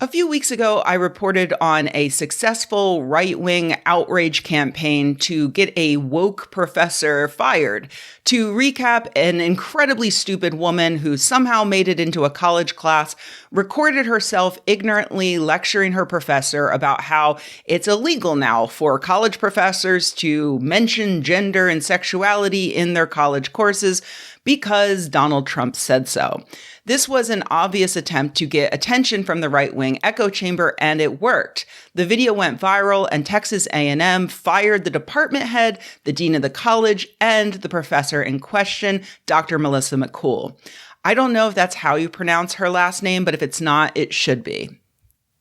A few weeks ago, I reported on a successful right-wing outrage campaign to get a woke professor fired. To recap, an incredibly stupid woman who somehow made it into a college class recorded herself ignorantly lecturing her professor about how it's illegal now for college professors to mention gender and sexuality in their college courses because Donald Trump said so. This was an obvious attempt to get attention from the right-wing echo chamber, and it worked. The video went viral, and Texas A&M fired the department head, the dean of the college, and the professor in question, Dr. Melissa McCool. I don't know if that's how you pronounce her last name, but if it's not, it should be.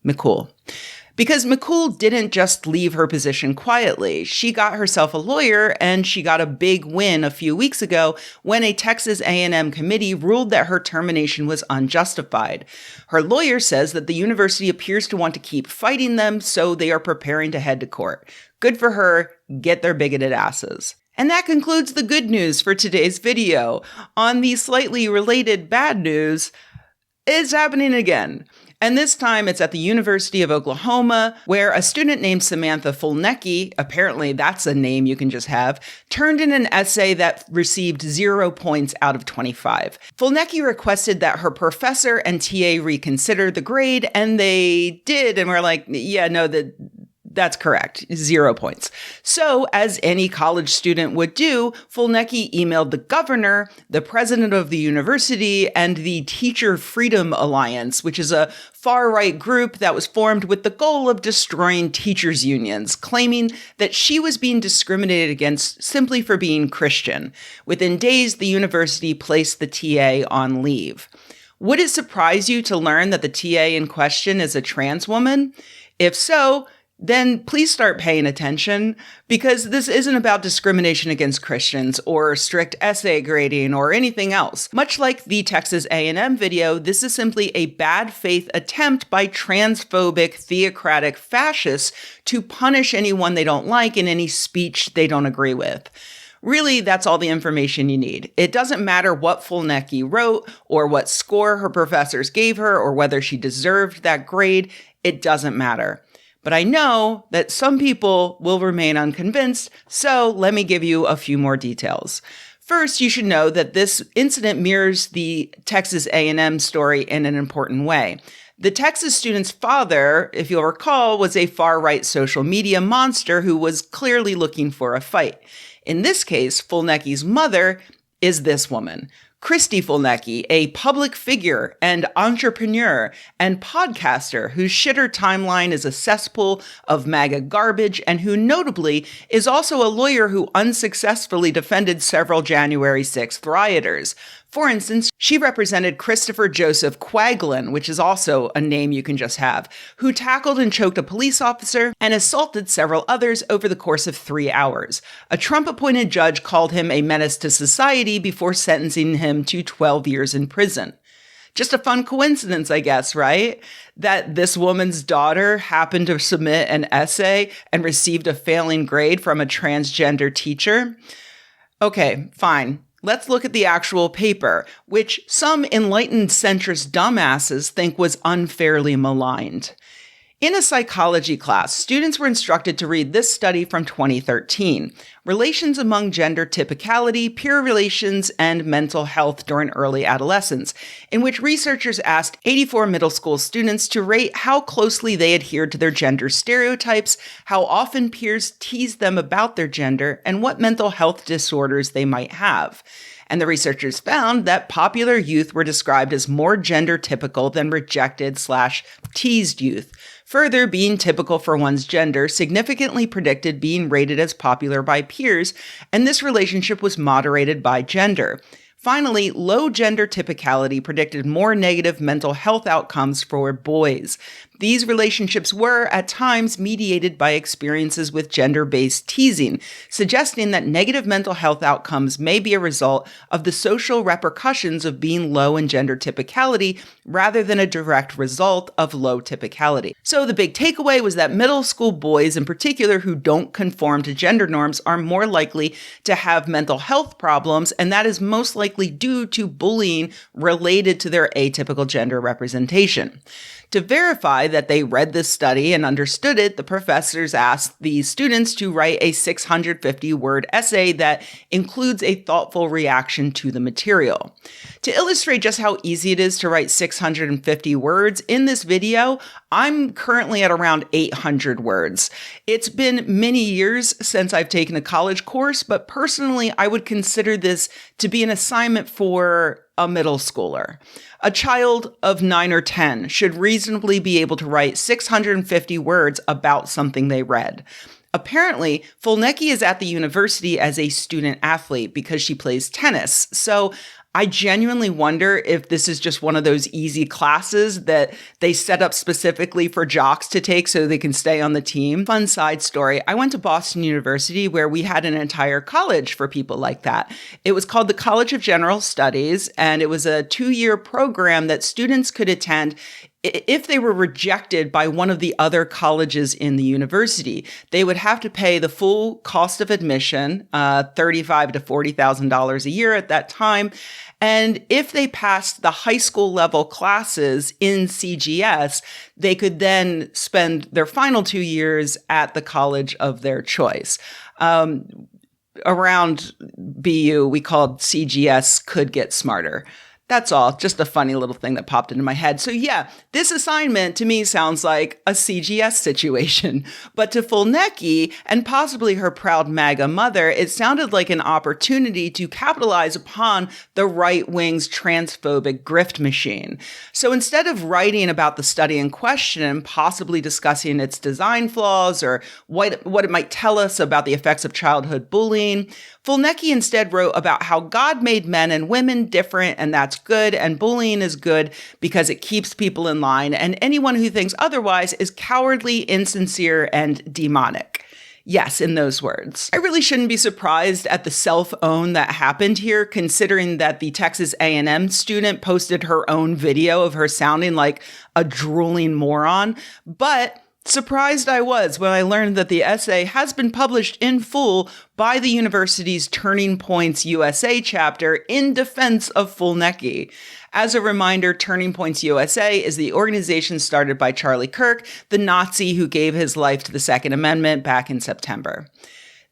McCool. Because McCool didn't just leave her position quietly. She got herself a lawyer, and she got a big win a few weeks ago when a Texas A&M committee ruled that her termination was unjustified. Her lawyer says that the university appears to want to keep fighting them, so they are preparing to head to court. Good for her. Get their bigoted asses. And that concludes the good news for today's video. On the slightly related bad news, it's happening again. And this time it's at the University of Oklahoma, where a student named Samantha Fulnecki, apparently that's a name you can just have, turned in an essay that received 0 points out of 25. Fulnecki requested that her professor and TA reconsider the grade, and they did, and we're like, yeah, no, that's correct. 0 points. So, as any college student would do, Fulnecki emailed the governor, the president of the university, and the Teacher Freedom Alliance, which is a far-right group that was formed with the goal of destroying teachers' unions, claiming that she was being discriminated against simply for being Christian. Within days, the university placed the TA on leave. Would it surprise you to learn that the TA in question is a trans woman? If so, then please start paying attention, because this isn't about discrimination against Christians or strict essay grading or anything else. Much like the Texas A&M video, this is simply a bad faith attempt by transphobic, theocratic fascists to punish anyone they don't like in any speech they don't agree with. Really, that's all the information you need. It doesn't matter what Fulnecki wrote or what score her professors gave her or whether she deserved that grade. It doesn't matter. But I know that some people will remain unconvinced, so let me give you a few more details. First, you should know that this incident mirrors the Texas A&M story in an important way. The Texas student's father, if you'll recall, was a far-right social media monster who was clearly looking for a fight. In this case, Fulnecki's mother is this woman, Christy Fulnecki, a public figure and entrepreneur and podcaster whose shitter timeline is a cesspool of MAGA garbage, and who notably is also a lawyer who unsuccessfully defended several January 6th rioters. For instance, she represented Christopher Joseph Quaglin, which is also a name you can just have, who tackled and choked a police officer and assaulted several others over the course of 3 hours. A Trump-appointed judge called him a menace to society before sentencing him to 12 years in prison. Just a fun coincidence, I guess, right? That this woman's daughter happened to submit an essay and received a failing grade from a transgender teacher. Okay, fine. Let's look at the actual paper, which some enlightened centrist dumbasses think was unfairly maligned. In a psychology class, students were instructed to read this study from 2013, Relations Among Gender Typicality, Peer Relations, and Mental Health During Early Adolescence, in which researchers asked 84 middle school students to rate how closely they adhered to their gender stereotypes, how often peers teased them about their gender, and what mental health disorders they might have. And the researchers found that popular youth were described as more gender typical than rejected/teased youth. Further, being typical for one's gender significantly predicted being rated as popular by peers, and this relationship was moderated by gender. Finally, low gender typicality predicted more negative mental health outcomes for boys. These relationships were, at times, mediated by experiences with gender-based teasing, suggesting that negative mental health outcomes may be a result of the social repercussions of being low in gender typicality rather than a direct result of low typicality. So the big takeaway was that middle school boys in particular who don't conform to gender norms are more likely to have mental health problems, and that is most likely due to bullying related to their atypical gender representation. To verify that they read this study and understood it, the professors asked the students to write a 650-word essay that includes a thoughtful reaction to the material. To illustrate just how easy it is to write 650 words, in this video, I'm currently at around 800 words. It's been many years since I've taken a college course, but personally, I would consider this to be an assignment for a middle schooler. A child of 9 or 10 should reasonably be able to write 650 words about something they read. Apparently, Fulnecki is at the university as a student athlete because she plays tennis. So I genuinely wonder if this is just one of those easy classes that they set up specifically for jocks to take so they can stay on the team. Fun side story. I went to Boston University where we had an entire college for people like that. It was called the College of General Studies, and it was a 2-year program that students could attend if they were rejected by one of the other colleges in the university. They would have to pay the full cost of admission, $35,000 to $40,000 a year at that time. And if they passed the high school level classes in CGS, they could then spend their final 2 years at the college of their choice. Around BU, we called CGS Could Get Smarter. That's all. Just a funny little thing that popped into my head. So yeah, this assignment to me sounds like a CGS situation. But to Fulnecki, and possibly her proud MAGA mother, it sounded like an opportunity to capitalize upon the right wing's transphobic grift machine. So instead of writing about the study in question, possibly discussing its design flaws or what it might tell us about the effects of childhood bullying, Fulnecki instead wrote about how God made men and women different, and that's good, and bullying is good because it keeps people in line, and anyone who thinks otherwise is cowardly, insincere, and demonic. Yes, in those words. I really shouldn't be surprised at the self-own that happened here, considering that the Texas A&M student posted her own video of her sounding like a drooling moron, but surprised I was when I learned that the essay has been published in full by the university's Turning Points USA chapter in defense of Fulnecki. As a reminder, Turning Points USA is the organization started by Charlie Kirk, the Nazi who gave his life to the Second Amendment back in September.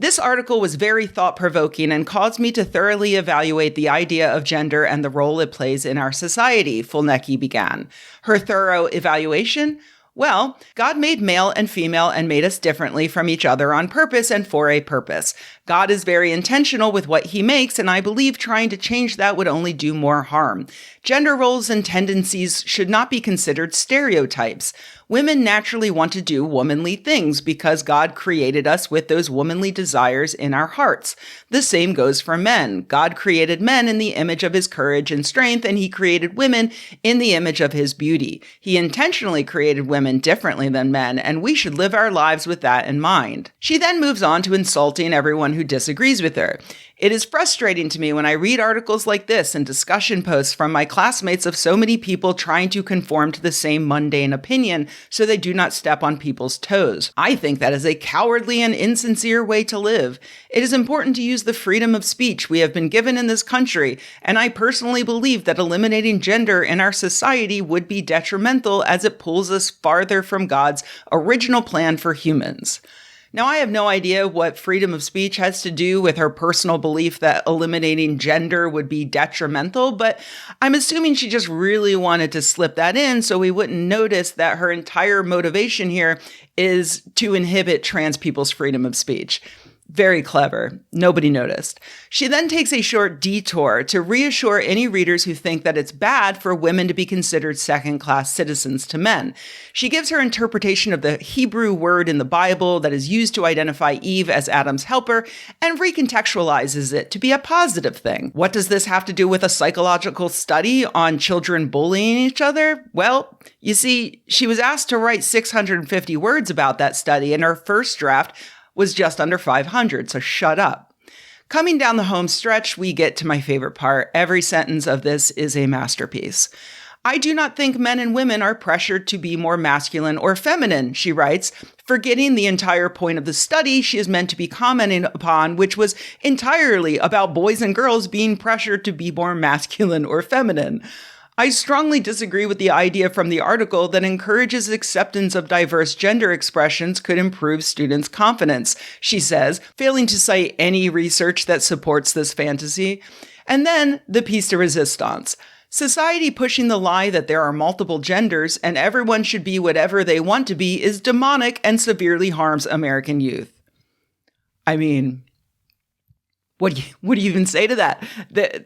This article was very thought-provoking and caused me to thoroughly evaluate the idea of gender and the role it plays in our society, Fulnecki began. Her thorough evaluation? Well, God made male and female and made us differently from each other on purpose and for a purpose. God is very intentional with what he makes, and I believe trying to change that would only do more harm. Gender roles and tendencies should not be considered stereotypes. Women naturally want to do womanly things because God created us with those womanly desires in our hearts. The same goes for men. God created men in the image of his courage and strength, and he created women in the image of his beauty. He intentionally created women differently than men, and we should live our lives with that in mind. She then moves on to insulting everyone who disagrees with her. It is frustrating to me when I read articles like this and discussion posts from my classmates of so many people trying to conform to the same mundane opinion so they do not step on people's toes. I think that is a cowardly and insincere way to live. It is important to use the freedom of speech we have been given in this country, and I personally believe that eliminating gender in our society would be detrimental as it pulls us farther from God's original plan for humans. Now, I have no idea what freedom of speech has to do with her personal belief that eliminating gender would be detrimental, but I'm assuming she just really wanted to slip that in so we wouldn't notice that her entire motivation here is to inhibit trans people's freedom of speech. Very clever. Nobody noticed. She then takes a short detour to reassure any readers who think that it's bad for women to be considered second-class citizens to men. She gives her interpretation of the Hebrew word in the Bible that is used to identify Eve as Adam's helper and recontextualizes it to be a positive thing. What does this have to do with a psychological study on children bullying each other? Well, you see, she was asked to write 650 words about that study, and her first draft was just under 500, so shut up. Coming down the home stretch, we get to my favorite part. Every sentence of this is a masterpiece. I do not think men and women are pressured to be more masculine or feminine, she writes, forgetting the entire point of the study she is meant to be commenting upon, which was entirely about boys and girls being pressured to be more masculine or feminine. I strongly disagree with the idea from the article that encourages acceptance of diverse gender expressions could improve students' confidence, she says, failing to cite any research that supports this fantasy. And then the piece de resistance. Society pushing the lie that there are multiple genders and everyone should be whatever they want to be is demonic and severely harms American youth. I mean, what do you even say to that?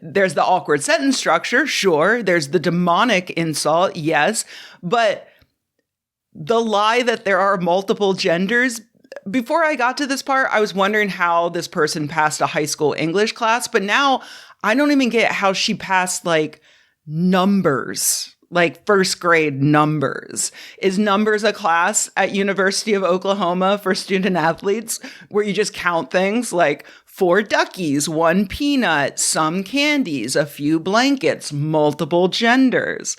There's the awkward sentence structure, sure. There's the demonic insult, yes. But the lie that there are multiple genders, before I got to this part, I was wondering how this person passed a high school English class. But now I don't even get how she passed like numbers, like first grade numbers. Is numbers a class at University of Oklahoma for student athletes where you just count things like 4 duckies, 1 peanut, some candies, a few blankets, multiple genders?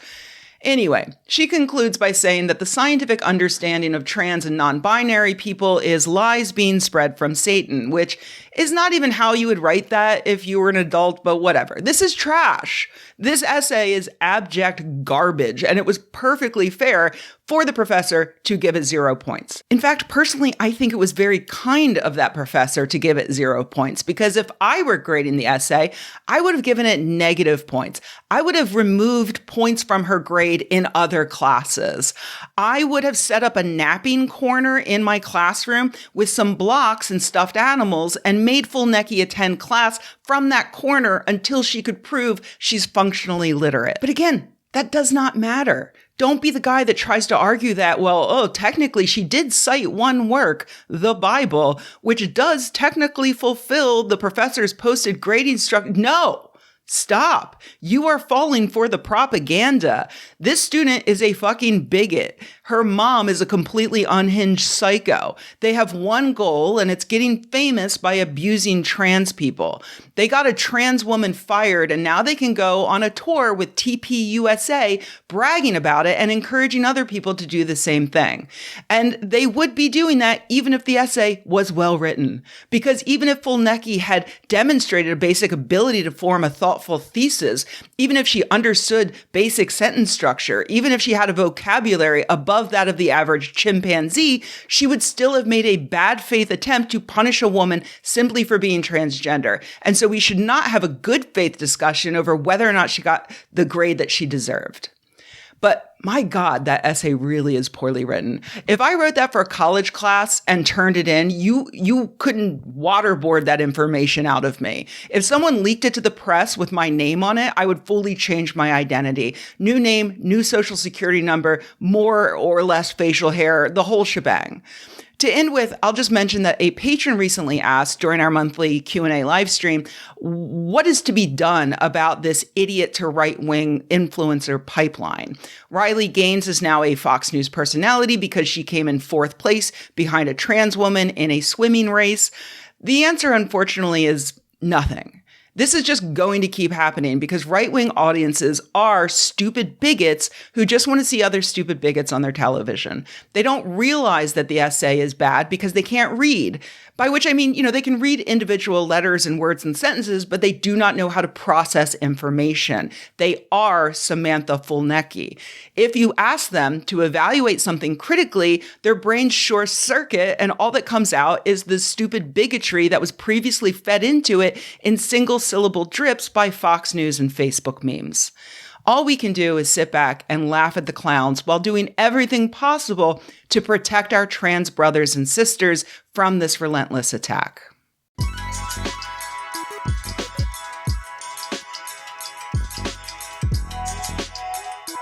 Anyway, she concludes by saying that the scientific understanding of trans and non-binary people is lies being spread from Satan, which is not even how you would write that if you were an adult, but whatever. This is trash. This essay is abject garbage, and it was perfectly fair for the professor to give it 0 points. In fact, personally, I think it was very kind of that professor to give it 0 points, because if I were grading the essay, I would have given it negative points. I would have removed points from her grade in other classes. I would have set up a napping corner in my classroom with some blocks and stuffed animals and made Fulnecki attend class from that corner until she could prove she's functionally literate. But again, that does not matter. Don't be the guy that tries to argue that, well, technically she did cite one work, the Bible, which does technically fulfill the professor's posted grading structure. No, stop. You are falling for the propaganda. This student is a fucking bigot. Her mom is a completely unhinged psycho. They have one goal, and it's getting famous by abusing trans people. They got a trans woman fired, and now they can go on a tour with TPUSA, bragging about it and encouraging other people to do the same thing. And they would be doing that even if the essay was well written. Because even if Fulnecki had demonstrated a basic ability to form a thoughtful thesis, even if she understood basic sentence structure, even if she had a vocabulary above that of the average chimpanzee, she would still have made a bad faith attempt to punish a woman simply for being transgender. And so we should not have a good faith discussion over whether or not she got the grade that she deserved. But my God, that essay really is poorly written. If I wrote that for a college class and turned it in, you couldn't waterboard that information out of me. If someone leaked it to the press with my name on it, I would fully change my identity. New name, new social security number, more or less facial hair, the whole shebang. To end with, I'll just mention that a patron recently asked during our monthly Q&A live stream, what is to be done about this idiot to right-wing influencer pipeline? Riley Gaines is now a Fox News personality because she came in 4th place behind a trans woman in a swimming race. The answer, unfortunately, is nothing. This is just going to keep happening because right-wing audiences are stupid bigots who just want to see other stupid bigots on their television. They don't realize that the essay is bad because they can't read. By which I mean, they can read individual letters and words and sentences, but they do not know how to process information. They are Samantha Fulnecki. If you ask them to evaluate something critically, their brains short circuit, and all that comes out is the stupid bigotry that was previously fed into it in single-syllable drips by Fox News and Facebook memes. All we can do is sit back and laugh at the clowns while doing everything possible to protect our trans brothers and sisters from this relentless attack.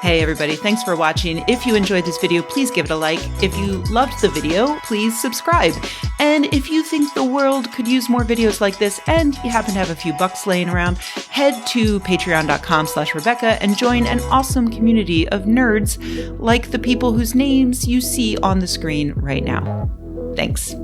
Hey everybody, thanks for watching. If you enjoyed this video, please give it a like. If you loved the video, please subscribe. And if you think the world could use more videos like this and you happen to have a few bucks laying around, head to patreon.com/Rebecca and join an awesome community of nerds like the people whose names you see on the screen right now. Thanks.